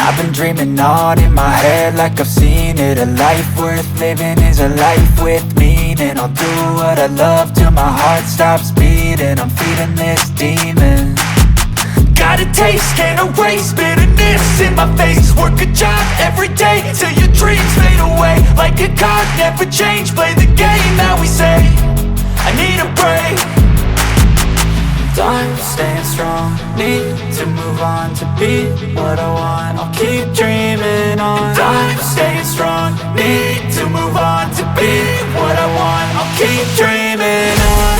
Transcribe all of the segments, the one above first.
I've been dreaming on in my head like I've seen it. A life worth living is a life with meaning. I'll do what I love till my heart stops beating. I'm feeding this demon. Got a taste, can't erase bitterness in my face. Work a job every day till your dreams fade away. Like a card, never change, play the game that we say. I need a break. Time staying strong, need to move on to be what I want. I'll keep dreaming on. Time staying strong, need to move on to be what I want. I'll keep dreaming on.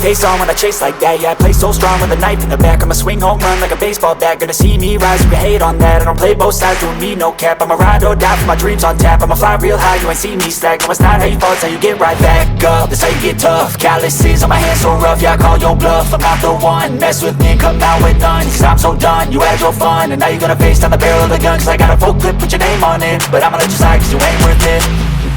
Face on when I chase like that. Yeah, I play so strong with a knife in the back. I'ma swing home run like a baseball bat. Gonna see me rise, you can hate on that. I don't play both sides, doing me no cap. I'ma ride or die for my dreams on tap. I'ma fly real high, you ain't see me slack. No, it's not how you fall, it's how you get right back up. That's how you get tough. Calluses on my hands so rough, yeah, I call your bluff. I'm not the one, mess with me and come out with none. Cause I'm so done, you had your fun. And now you're gonna face down the barrel of the gun. Cause I got a full clip, put your name on it. But I'ma let you slide cause you ain't worth it.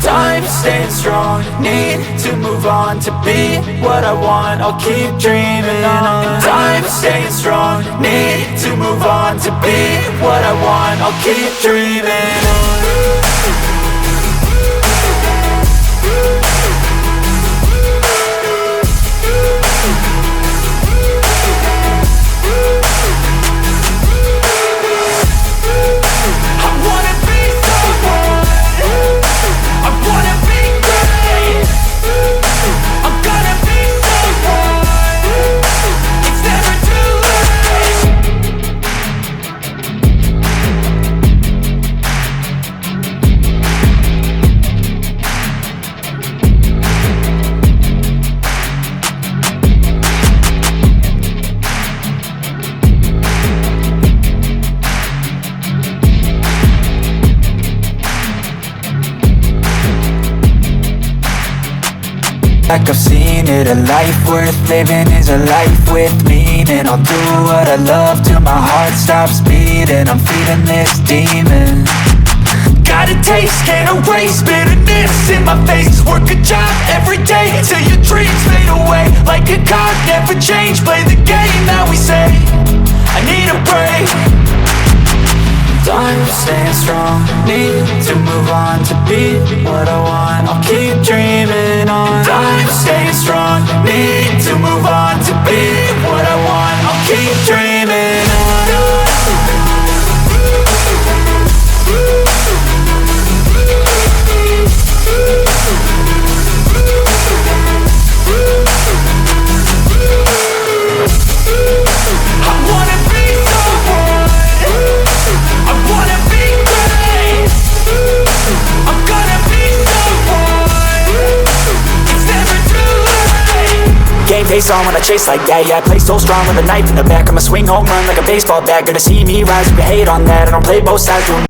Time staying strong, need to move on to be what I want. I'll keep dreaming on. Time staying strong, need to move on to be what I want. I'll keep dreaming on. Like I've seen it, a life worth living is a life with meaning. I'll do what I love till my heart stops beating. I'm feeding this demon. Got a taste, can't erase bitterness in my face. Work a job every day till your dreams fade away. Like a card, never change, play the game that we say. I need a break. Time staying strong, need to move on to be what I want. I'll keep dreaming on. Time staying strong, need to move on to be what I want. I'll keep dreaming on. Face on when I chase like that. Yeah, I play so strong with a knife in the back. I'ma swing home run like a baseball bat. Gonna see me rise, you can hate on that. I don't play both sides, doing